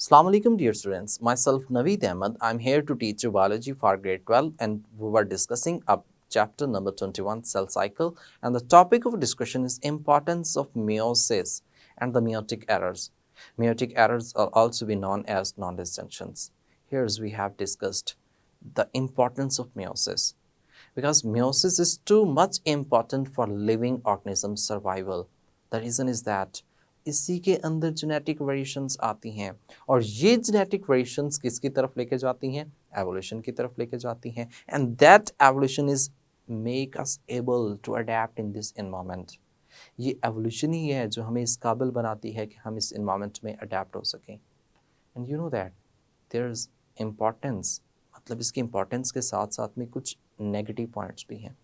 Assalamu alaikum dear students, myself Naveed Ahmed. I'm here to teach you biology for grade 12 and we were discussing up chapter number 21 cell cycle, and the topic of discussion is importance of meiosis and the meiotic errors. Meiotic errors are also be known as non-disjunctions. Here we have discussed the importance of meiosis because meiosis is too much important for living organism survival. The reason is that इसी के अंदर genetic variations आती हैं और ये genetic variations किसकी तरफ लेके जाती हैं, एवोल्यूशन की तरफ लेके जाती हैं, and that evolution is make us able to adapt in this environment. ये एवोल्यूशन ही है जो हमें इस काबिल बनाती है कि हम इस एनवायरनमेंट में अडेप्ट हो सकें. And you know that there is importance, मतलब इसकी इम्पॉर्टेंस के साथ साथ में कुछ नेगेटिव पॉइंट्स भी हैं.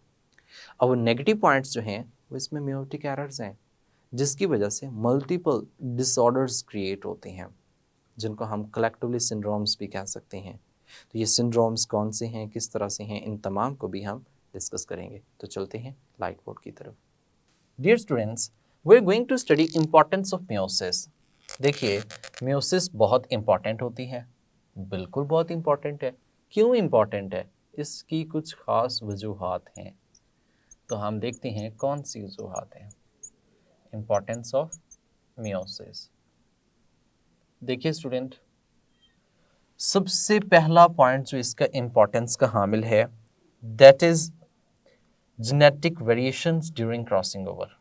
और वो नेगेटिव पॉइंट्स जो हैं वो इसमें मेयोटिक एरर्स हैं, जिसकी वजह से मल्टीपल डिसऑर्डर्स क्रिएट होते हैं जिनको हम कलेक्टिवली सिंड्रोम्स भी कह सकते हैं. तो ये सिंड्रोम्स कौन से हैं, किस तरह से हैं, इन तमाम को भी हम डिस्कस करेंगे. तो चलते हैं लाइट बोर्ड की तरफ. Dear students, we are going to study importance of meiosis. देखिए, मेयोसिस बहुत इंपॉर्टेंट होती है, बिल्कुल बहुत इंपॉर्टेंट है. क्यों इंपॉर्टेंट है? इसकी कुछ खास वजूहात हैं. तो हम देखते हैं कौन सी वजूहात हैं. Importance of meiosis. देखिए स्टूडेंट, सबसे पहला पॉइंट जो इसका इम्पोर्टेंस का हामिल है, that is genetic variations during crossing over.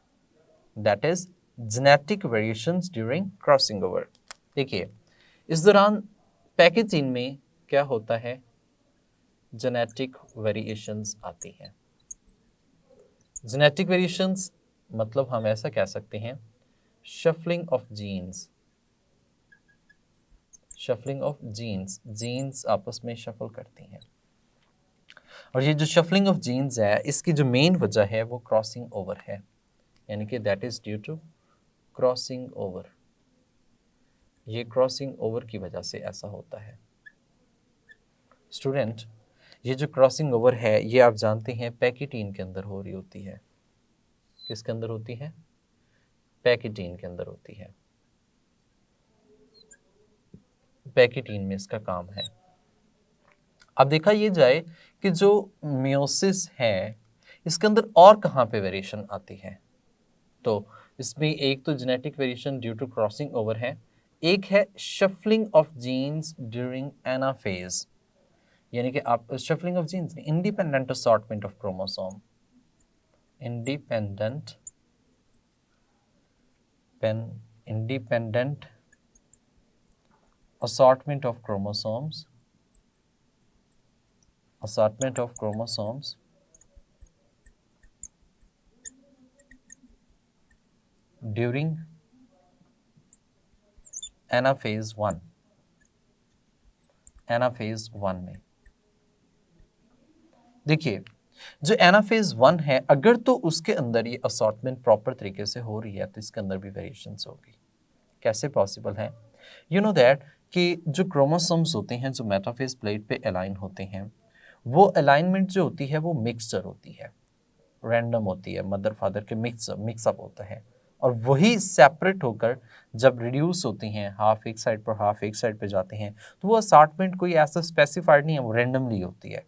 That is genetic variations during crossing over. देखिए, इस दौरान पैकेजीन में क्या होता है, जेनेटिक वेरिएशंस आती हैं. जेनेटिक वेरिएशंस मतलब हम ऐसा कह सकते हैं shuffling of genes. Shuffling of genes, genes आपस में शफल करती हैं. और ये जो शफलिंग ऑफ जीन्स है, इसकी जो मेन वजह है वो क्रॉसिंग ओवर है, यानी कि that is due to crossing over. ये क्रॉसिंग ओवर की वजह से ऐसा होता है. स्टूडेंट, ये जो क्रॉसिंग ओवर है ये आप जानते हैं पैकेटीन के अंदर हो रही होती है. किसके अंदर होती है? पैकेटीन के अंदर होती है. पैकेटीन में इसका काम है. अब देखा ये जाए कि जो मियोसिस है इसके अंदर और कहाँ पे वेरिएशन आती है. तो इसमें एक तो genetic variation due to crossing over है, एक है shuffling of genes during anaphase, यानी कि आप shuffling of genes, independent assortment of chromosome. Independent assortment of chromosomes during anaphase 1 में. देखिए, जो एनाफेज 1 है, अगर तो उसके अंदर ये असॉर्टमेंट प्रॉपर तरीके से हो रही है तो इसके अंदर भी वेरिएशंस होगी. कैसे पॉसिबल है? यू नो दैट कि जो क्रोमोसोम्स होते हैं जो मेटाफेज प्लेट पे अलाइन होते हैं, वो अलाइनमेंट जो होती है वो मिक्सचर होती है, रैंडम होती है, मदर फादर के मिक्सअप होता है. और वही सेपरेट होकर जब रिड्यूस होती हैं, हाफ एक साइड पर हाफ एक साइड पे जाते हैं, तो वो असॉर्टमेंट कोई ऐसा स्पेसिफाइड नहीं है, वो रैंडमली होती है.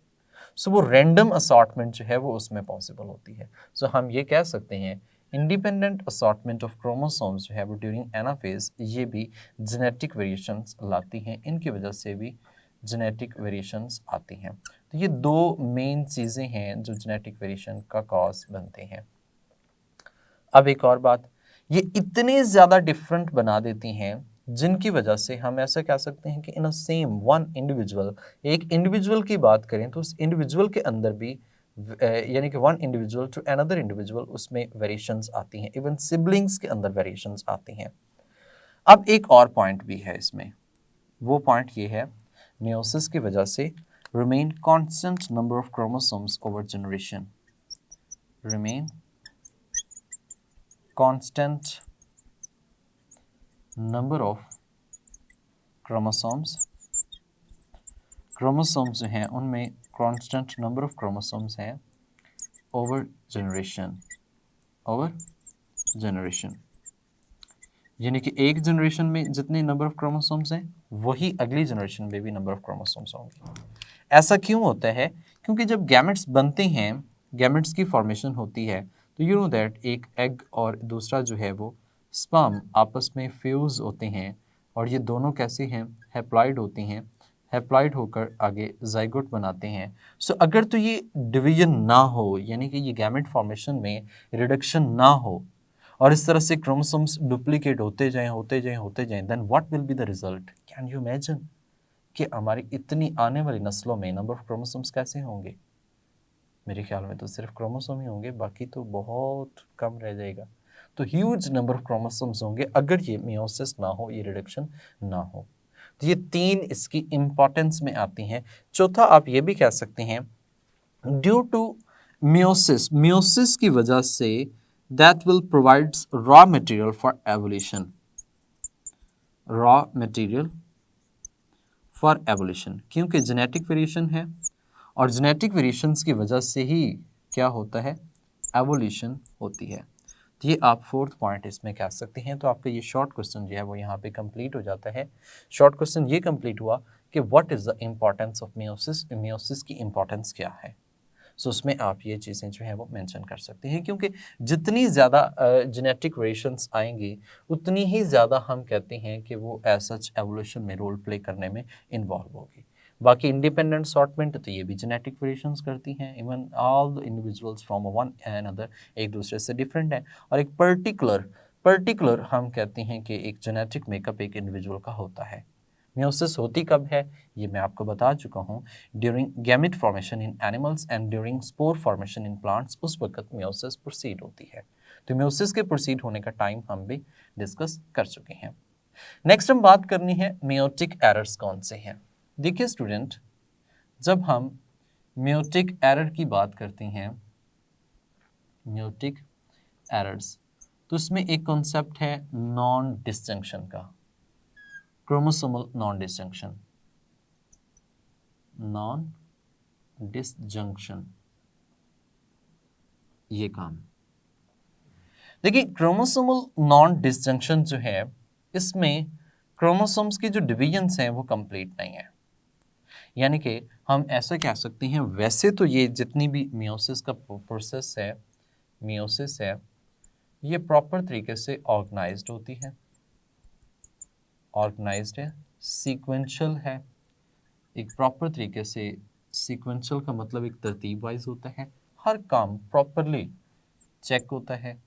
सो वो रैंडम असॉर्टमेंट जो है वो उसमें पॉसिबल होती है. सो हम ये कह सकते हैं इंडिपेंडेंट असॉर्टमेंट ऑफ क्रोमोसोम्स जो है वो ड्यूरिंग एनाफेज ये भी जेनेटिक वेरिएशंस लाती हैं. इनकी वजह से भी जेनेटिक वेरिएशंस आती हैं. तो ये दो मेन चीज़ें हैं जो जेनेटिक वेरिएशन का कॉज बनते हैं. अब एक और बात, ये इतने ज़्यादा डिफरेंट बना देती हैं जिनकी वजह से हम ऐसा कह सकते हैं कि इन अ सेम वन इंडिविजुअल, एक इंडिविजुअल की बात करें तो उस इंडिविजुअल के अंदर भी यानी कि one individual to another individual उसमें वेरिएशंस आती हैं. इवन सिबलिंग्स के अंदर वेरिएशंस आती हैं. अब एक और पॉइंट भी है इसमें, वो पॉइंट ये है, मेयोसिस की वजह से remain constant number of chromosomes over generation. Remain constant number of chromosomes जो हैं उनमें कांस्टेंट नंबर ऑफ क्रोमोसोम्स हैं ओवर जनरेशन. यानी कि एक जनरेशन में जितने नंबर ऑफ क्रोमोसोम्स हैं वही अगली जनरेशन में भी नंबर ऑफ क्रोमोसोम्स होंगे। ऐसा क्यों होता है? क्योंकि जब गैमेट्स बनते हैं, गैमेट्स की फॉर्मेशन होती है, तो यू नो दैट एक एग और दूसरा जो है वो स्पर्म आपस में फ्यूज होते हैं और ये दोनों कैसे हैं? हैप्लॉइड होती हैं, हैप्लॉइड होकर आगे जाइगोट बनाते हैं। सो अगर तो ये डिवीजन ना हो, यानी कि ये गैमेट फॉर्मेशन में रिडक्शन ना हो और इस तरह से क्रोमोसोम्स डुप्लीकेट होते जाएं, then what will be the result? Can you imagine कि हमारी इतनी आने वाली नस्लों में नंबर ऑफ क्रोमोसोम्स कैसे होंगे? मेरे ख्याल में तो सिर्फ क्रोमोसोम ही होंगे, बाकी तो बहुत कम रह जाएगा। तो ह्यूज नंबर ऑफ क्रोमोसोम्स होंगे अगर ये मियोसिस ना हो, ये रिडक्शन ना हो। तो ये तीन इसकी इंपॉर्टेंस में आती हैं। चौथा आप ये भी कह सकते हैं, ड्यू टू मियोसिस, मियोसिस की वजह say that will provides raw material for evolution, raw material for evolution, क्योंकि जेनेटिक वेरिएशन है और जेनेटिक वेरिएशंस की वजह से ही क्या होता है? एवोल्यूशन होती है। तो ये आप फोर्थ पॉइंट इसमें कह सकते हैं। तो आपका ये शॉर्ट क्वेश्चन जो है वो यहाँ पे कंप्लीट हो जाता है। शॉर्ट क्वेश्चन ये कंप्लीट हुआ कि what is the importance of meiosis, meiosis की इम्पॉर्टेंस क्या है। सो उसमें आप ये चीज़ें जो है वो मेंशन कर सकते हैं, क्योंकि जितनी ज़्यादा जेनेटिक वेरिएशंस आएंगी उतनी ही ज़्यादा हम कहते हैं कि वो एज सच एवोल्यूशन में रोल प्ले करने में इन्वॉल्व होगी। बाकी इंडिपेंडेंट सॉर्टमेंट तो ये भी जेनेटिक वेरिएशंस करती हैं, even all the individuals from one and other एक दूसरे से डिफरेंट है। और एक पर्टिकुलर हम कहते हैं कि एक जेनेटिक मेकअप एक इंडिविजुअल का होता है। मियोसिस होती कब है ये मैं आपको बता चुका हूँ, during gamete formation in animals and during spore formation in plants, उस वक्त मियोसिस प्रोसीड होती है। तो मियोसिस के प्रोसीड होने का टाइम हम भी डिस्कस कर चुके हैं। नेक्स्ट हम बात करनी है मियोटिक एरर्स कौन से हैं। देखिए स्टूडेंट, जब हम मियोटिक एरर की बात करते हैं, मियोटिक एरर्स, तो इसमें एक कॉन्सेप्ट है नॉन डिस्जंक्शन का, chromosomal non disjunction, non disjunction, ये काम। देखिए क्रोमोसोमल नॉन डिसजंक्शन जो है, इसमें क्रोमोसोम्स की जो डिवीजन्स हैं वो कंप्लीट नहीं है। यानी कि हम ऐसा कह सकते हैं, वैसे तो ये जितनी भी मियोसिस का प्रोसेस है, मियोसिस है, ये प्रॉपर तरीके से ऑर्गेनाइज्ड होती है, ऑर्गेनाइज्ड है, सीक्वेंशियल है, एक प्रॉपर तरीके से, सीक्वेंशियल का मतलब एक तरतीब वाइज होता है, हर काम प्रॉपरली चेक होता है,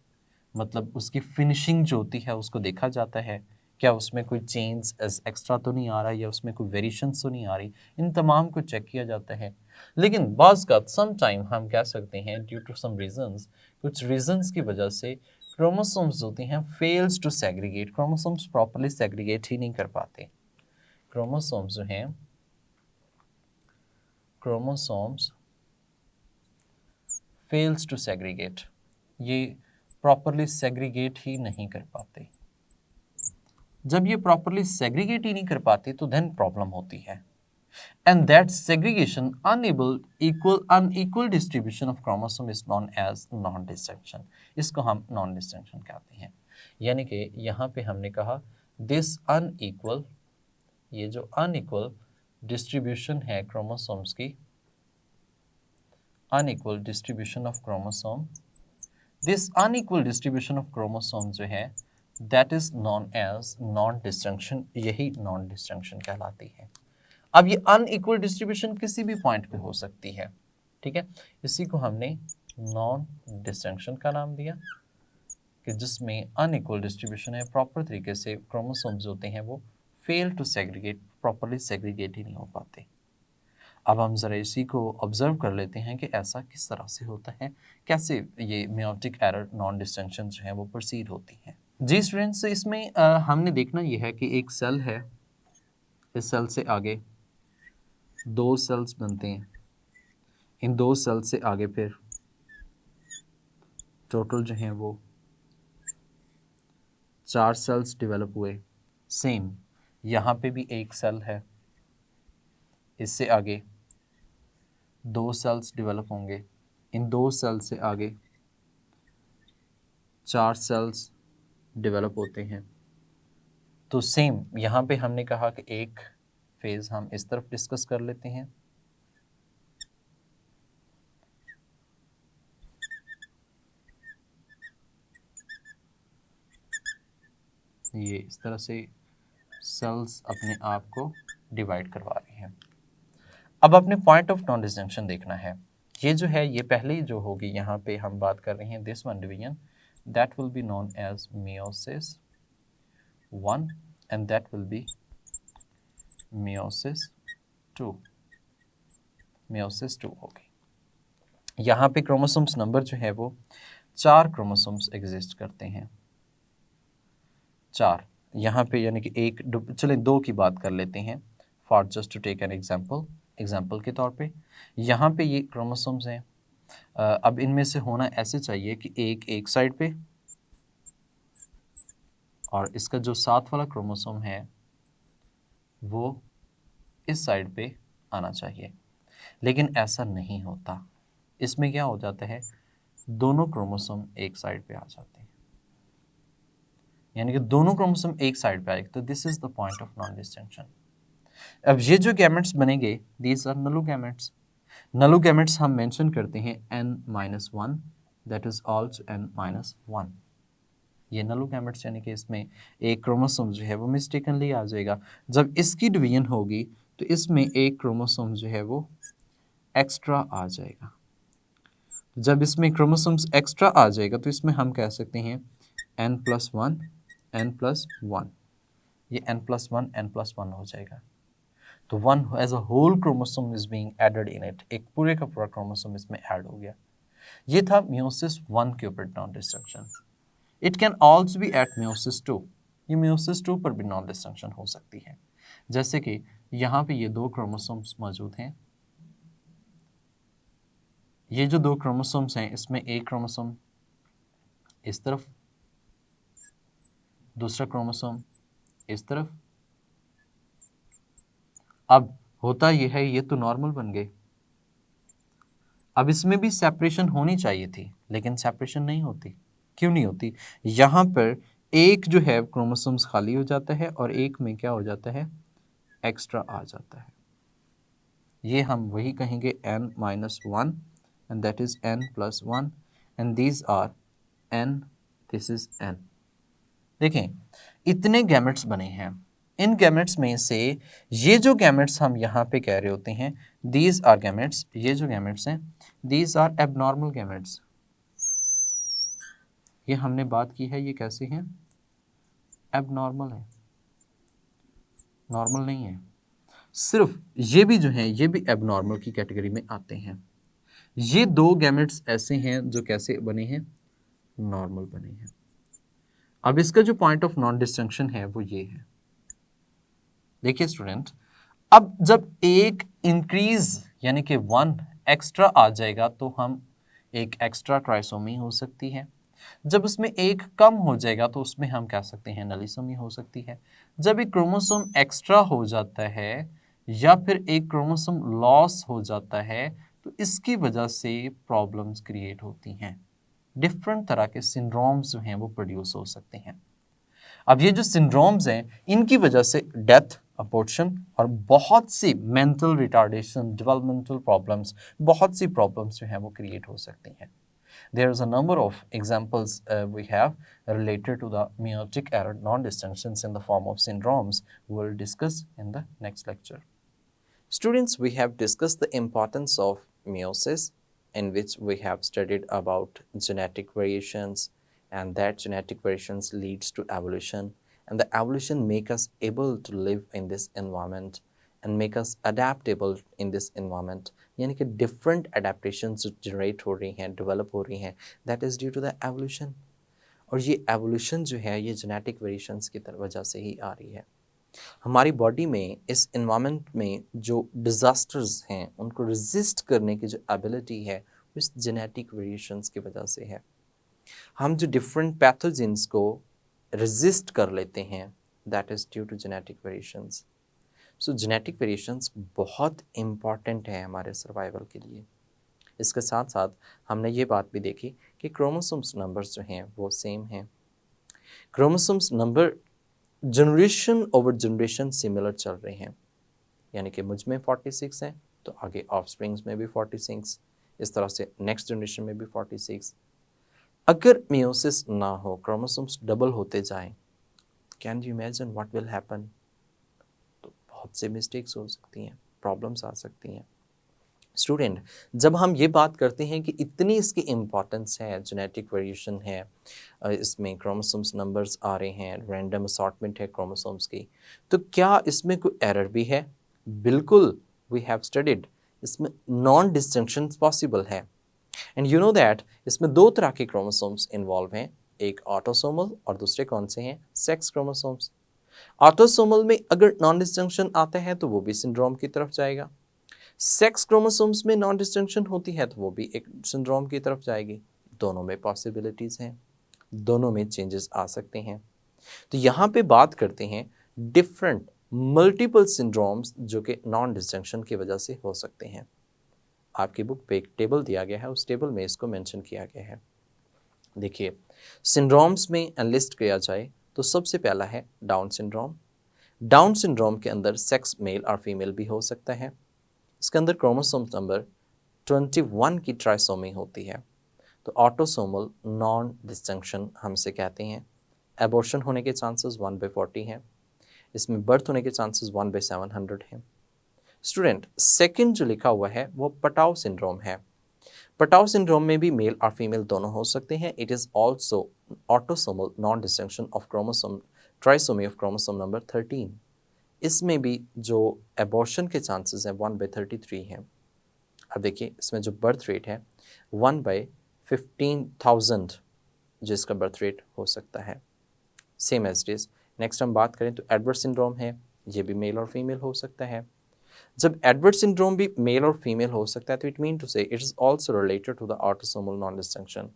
मतलब उसकी फिनिशिंग जो होती है उसको देखा जाता है, क्या उसमें कोई चेंज एक्स्ट्रा तो नहीं आ रहा है या उसमें कोई वेरिएशंस तो नहीं आ रही, इन तमाम को चेक किया जाता है। लेकिन बाज़ का सम टाइम हम कह सकते हैं ड्यू टू सम रीजंस, कुछ रीजंस की वजह से क्रोमोसोम्स होते हैं fails to segregate, chromosomes properly segregate ही नहीं कर पाते। क्रोमोसोम्स जो हैं, क्रोमोसोम्स फेल्स टू सेग्रीगेट, ये प्रॉपरली सेग्रीगेट ही नहीं कर पाते। जब ये प्रॉपरली सेग्रीगेट ही नहीं कर पाते तो देन प्रॉब्लम होती है। And that segregation unequal distribution of chromosome is known as non distinction, इसको हम नॉन डिस्टिंक्शन कहते हैं। यानी कि यहाँ पे हमने कहा दिस अनइक्वल, ये जो अनइक्वल डिस्ट्रीब्यूशन है क्रोमोसोम्स की, unequal distribution of chromosome, this unequal distribution of chromosome जो है that is known as non distinction, यही नॉन डिस्टिंक्शन कहलाती है। अब ये अनइक्वल डिस्ट्रीब्यूशन किसी भी पॉइंट पे हो सकती है, ठीक है, इसी को हमने नॉन डिस्टिंक्शन का नाम दिया, कि जिसमें अनइक्वल डिस्ट्रीब्यूशन है, प्रॉपर तरीके से क्रोमोसोम्स होते हैं वो fail to segregate, properly segregate ही नहीं हो पाते। अब हम ज़रा इसी को ऑब्जर्व कर लेते हैं कि ऐसा किस तरह से होता है, कैसे ये मेयोटिक एरर नॉन डिस्टिंक्शन जो है वो प्रोसीड होती हैं। जी स्टूडेंट्स, इसमें हमने देखना ये है कि एक सेल है, इस सेल से आगे दो सेल्स बनते हैं, इन दो सेल से आगे फिर टोटल जो हैं वो 4 सेल्स डेवलप हुए। सेम यहाँ पे भी एक सेल है, इससे आगे 2 सेल्स डेवलप होंगे, इन 2 सेल से आगे 4 सेल्स डेवलप होते हैं। तो सेम यहाँ पे हमने कहा कि एक फेज हम इस तरफ डिस्कस कर लेते हैं, ये इस तरह से सेल्स अपने आप को डिवाइड करवा रहे हैं। अब अपने पॉइंट ऑफ नॉन डिस्जंक्शन देखना है। ये जो है ये पहले जो होगी, यहाँ पे हम बात कर रहे हैं this one division, that will be known as meiosis 1 and that will be meiosis 2। meiosis 2 होगी। यहाँ पे क्रोमोसोम्स नंबर जो है वो 4 क्रोमोसोम्स एग्जिस्ट करते हैं, 4 यहाँ पे, यानी कि एक चले 2 की बात कर लेते हैं for just to take an example के तौर पे। यहाँ पे ये क्रोमोसोम्स हैं। अब इनमें से होना ऐसे चाहिए कि एक साइड पे और इसका जो साथ वाला क्रोमोसोम है वो इस साइड पे आना चाहिए, लेकिन ऐसा नहीं होता। इसमें क्या हो जाता है, दोनों क्रोमोसोम एक साइड पे आ जाते हैं, यानी कि दोनों क्रोमोसोम एक साइड पे आएगा। तो this is the point of non distinction. अब ये जो गैमेट्स बनेंगे दीज आर नलो गैमेट्स। नलो गैमेट्स हम मेंशन करते हैं n-1, that is also n-1। ये नलो गैमेट्स यानी कि इसमें एक क्रोमोसोम जो है वो मिस्टेकनली आ जाएगा। जब इसकी डिवीजन होगी तो इसमें एक क्रोमोसोम जो है वो एक्स्ट्रा आ जाएगा। जब इसमें क्रोमोसोम्स एक्स्ट्रा आ जाएगा तो इसमें हम कह सकते हैं n+1 n+1, ये n+1 n+1 हो जाएगा। तो 1 as a whole chromosome is being added in it, एक पूरे का पूरा क्रोमोसोम इसमें ऐड हो गया। ये था meiosis 1 के ऊपर non destruction. It can also be at meiosis 2, ये meiosis 2 पर भी नॉन डिस्ट्रक्शन हो सकती है। जैसे कि यहाँ पे ये 2 क्रोमोसोम्स मौजूद हैं, ये जो 2 क्रोमोसोम्स हैं इसमें एक क्रोमोसोम इस तरफ, दूसरा क्रोमोसोम इस तरफ। अब होता यह है, ये तो नॉर्मल बन गए। अब इसमें भी सेपरेशन होनी चाहिए थी, लेकिन सेपरेशन नहीं होती। क्यों नहीं होती? यहाँ पर एक जो है क्रोमोसोम्स खाली हो जाता है और एक में क्या हो जाता है, एक्स्ट्रा आ जाता है। ये हम वही कहेंगे n-1 and that is n+1 and these are n, this is n। देखें इतने गैमेट्स बने हैं, इन गैमेट्स में से ये जो गैमेट्स हम यहाँ पे कह रहे होते हैं दीज आर गैमेट्स, ये जो गैमेट्स हैं दीज आर एबनॉर्मल गैमेट्स। ये हमने बात की है, ये कैसे हैं, एबनॉर्मल है, नॉर्मल नहीं है। सिर्फ ये भी जो हैं ये भी एबनॉर्मल की कैटेगरी में आते हैं। ये 2 गैमेट्स ऐसे हैं जो कैसे बने हैं, नॉर्मल बने हैं। अब इसका जो पॉइंट ऑफ नॉन डिस्टिंक्शन है वो ये है। देखिए स्टूडेंट, अब जब एक इंक्रीज यानी कि 1 एक्स्ट्रा आ जाएगा तो हम एक एक्स्ट्रा ट्राइसोमी हो सकती है। जब उसमें एक कम हो जाएगा तो उसमें हम कह सकते हैं नलीसोमी हो सकती है। जब एक क्रोमोसोम एक्स्ट्रा हो जाता है या फिर एक क्रोमोसोम लॉस हो जाता है तो इसकी वजह से प्रॉब्लम्स क्रिएट होती हैं। डिफरेंट तरह के सिंड्रोम्स जो हैं वो प्रोड्यूस हो सकते हैं। अब ये जो सिंड्रोम्स हैं इनकी वजह से डेथ, अबॉर्शन और बहुत सी मेंटल रिटार्डेशन, डेवलपमेंटल प्रॉब्लम्स, बहुत सी प्रॉब्लम्स जो हैं वो क्रिएट हो सकती हैं। There is a number of examples we have related to the meiotic error non-distinctions in the form of syndromes we will discuss in the next lecture. Students, we have discussed the importance of meiosis, in which we have studied about genetic variations, and that genetic variations leads to evolution, and the evolution make us able to live in this environment and make us adaptable in this environment. यानी कि different adaptations generate हो रही हैं, develop हो रही हैं, that is due to the evolution. और ये evolution जो है ये genetic variations की वजह से ही आ रही है। हमारी बॉडी में इस इन्वायरमेंट में जो डिज़ास्टर्स हैं उनको रेजिस्ट करने की जो एबिलिटी है वो इस जेनेटिक वेरिएशंस की वजह से है। हम जो डिफरेंट पैथोजेंस को रेजिस्ट कर लेते हैं that is due to genetic variations. So genetic variations बहुत इम्पॉर्टेंट है हमारे सर्वाइवल के लिए। इसके साथ साथ हमने ये बात भी देखी कि क्रोमोसोम्स नंबर्स जो हैं वो सेम हैं। Chromosomes number generation over generation similar चल रहे हैं, यानी कि मुझ में 46 हैं तो आगे ऑफस्प्रिंग्स में भी 46, इस तरह से नेक्स्ट जनरेशन में भी 46। अगर मियोसिस ना हो, क्रोमोसोम्स डबल होते जाएं, can you imagine what will happen? तो बहुत से मिस्टेक्स हो सकती हैं, प्रॉब्लम्स आ सकती हैं। स्टूडेंट, जब हम ये बात करते हैं कि इतनी इसकी इम्पॉर्टेंस है, जेनेटिक वेरिएशन है, इसमें क्रोमोसोम्स नंबर्स आ रहे हैं, रैंडम असॉर्टमेंट है क्रोमोसोम्स की, तो क्या इसमें कोई एरर भी है? बिल्कुल, वी हैव स्टडीड, इसमें नॉन डिस्टिंक्शन पॉसिबल है। एंड यू नो दैट इसमें दो तरह के क्रोमोसोम्स इन्वॉल्व हैं, एक ऑटोसोमल और दूसरे कौन से हैं? Sex chromosomes. ऑटोसोमल में अगर नॉन डिस्टिंक्शन आता है तो वो भी सिंड्रोम की तरफ जाएगा, सेक्स क्रोमोसोम्स में नॉन डिस्टिंक्शन होती है तो वो भी एक सिंड्रोम की तरफ जाएगी। दोनों में पॉसिबिलिटीज़ हैं, दोनों में चेंजेस आ सकते हैं। तो यहाँ पे बात करते हैं डिफरेंट मल्टीपल सिंड्रोम्स जो कि नॉन डिस्टिंक्शन की वजह से हो सकते हैं। आपकी बुक पे एक टेबल दिया गया है, उस टेबल में इसको मेंशन किया गया है। देखिए, सिंड्रोम्स में लिस्ट किया जाए तो सबसे पहला है डाउन सिंड्रोम। डाउन सिंड्रोम के अंदर सेक्स मेल और फीमेल भी हो सकता है। इसके अंदर क्रोमोसोम नंबर 21 की ट्राइसोमी होती है। तो ऑटोसोमल नॉन डिस्टिंक्शन हमसे कहते हैं। एबॉर्शन होने के चांसेस 1/40 हैं। इसमें बर्थ होने के चांसेस 1/700 हैं। स्टूडेंट, सेकंड जो लिखा हुआ है वो पटाव सिंड्रोम है। पटाव सिंड्रोम में भी मेल और फीमेल दोनों हो सकते हैं। It is also autosomal non distinction of chromosome trisomy of chromosome number 13। इसमें भी जो एबॉर्शन के चांसेस हैं 1/33 हैं। अब देखिए, इसमें जो बर्थ रेट है 1/15,000 जो इसका बर्थ रेट हो सकता है, same as it is. Next हम बात करें तो एडवर्ड सिंड्रोम है, ये भी मेल और फीमेल हो सकता है। जब एडवर्ड सिंड्रोम भी मेल और फीमेल हो सकता है तो it mean to say it is also related to the autosomal non distinction.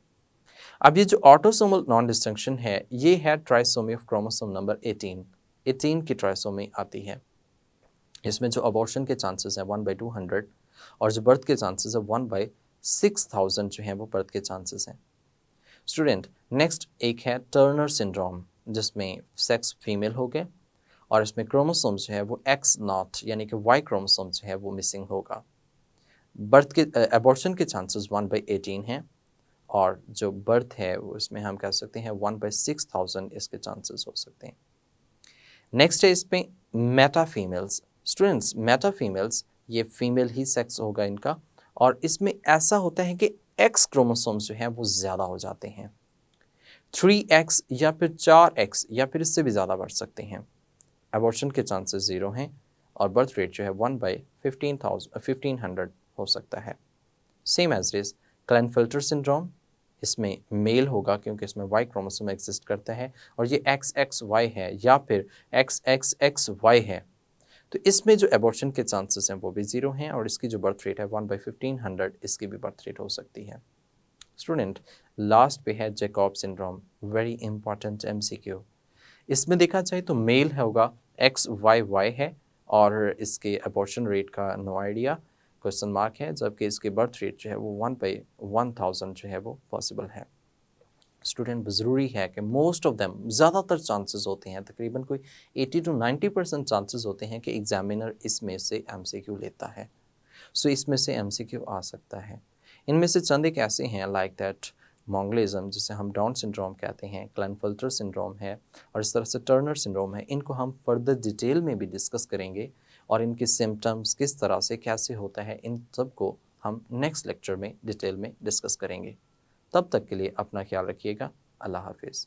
अब ये जो ऑटोसोमल नॉन डिस्टिंक्शन है ये है ट्राइसोमी ऑफ क्रोमोसोम नंबर 18 की ट्राइसोमी आती है। इसमें जो अबॉर्शन के चांसेस हैं 1/200 और जो बर्थ के चांसेस है 1/6000 जो हैं वो बर्थ के चांसेस हैं। स्टूडेंट, नेक्स्ट एक है टर्नर सिंड्रोम, जिसमें सेक्स फीमेल हो गए और इसमें क्रोमोसोम जो है वो X0 यानी कि Y क्रोमोसोम जो है वो मिसिंग होगा। बर्थ के एबॉर्शन के चांसेस 1/18 हैं और जो बर्थ है वो इसमें हम कह सकते हैं 1/6000 इसके चांसेस हो सकते हैं। नेक्स्ट है इसमें Meta females. Students, Meta females ये फीमेल ही सेक्स होगा इनका, और इसमें ऐसा होता है कि एक्स क्रोमोसोम्स जो हैं वो ज़्यादा हो जाते हैं, 3x या फिर 4x या फिर इससे भी ज़्यादा बढ़ सकते हैं। एबॉर्शन के चांसेस 0 हैं और बर्थ रेट जो है 1/1500 हो सकता है। सेम एज इज क्लेनफिल्टर सिंड्रोम, इसमें मेल होगा क्योंकि इसमें Y क्रोमोसोम एग्जिस्ट करता है और ये XXY है या फिर XXXY है। तो इसमें जो एबॉर्शन के चांसेस हैं वो भी 0 हैं और इसकी जो बर्थ रेट है 1/1500 इसकी भी बर्थ रेट हो सकती है। स्टूडेंट, लास्ट पे है Jacob syndrome, very important MCQ। इसमें देखा जाए तो मेल होगा XYY है और इसके एबॉर्शन रेट का नो आइडिया, क्वेश्चन मार्क है, जबकि इसके बर्थ रेट जो है वो 1/1000 जो है वो पॉसिबल है। स्टूडेंट, ज़रूरी है कि मोस्ट ऑफ देम, ज़्यादातर चांसेस होते हैं, तकरीबन कोई 80 to 90% चांसेस होते हैं कि एग्जामिनर इसमें से MCQ लेता है। सो इसमें से MCQ आ सकता है। इनमें से चंद एक ऐसे हैं लाइक दैट मोंगलिज्म, जिसे हम डाउन सिंड्रोम कहते हैं, क्लेनफिल्टर सिंड्रोम है और इस तरह से टर्नर सिंड्रोम है। इनको हम फर्दर डिटेल में भी डिस्कस करेंगे और इनके सिम्टम्स किस तरह से कैसे होता है, इन सब को हम नेक्स्ट लेक्चर में डिटेल में डिस्कस करेंगे। तब तक के लिए अपना ख्याल रखिएगा। अल्लाह हाफिज़।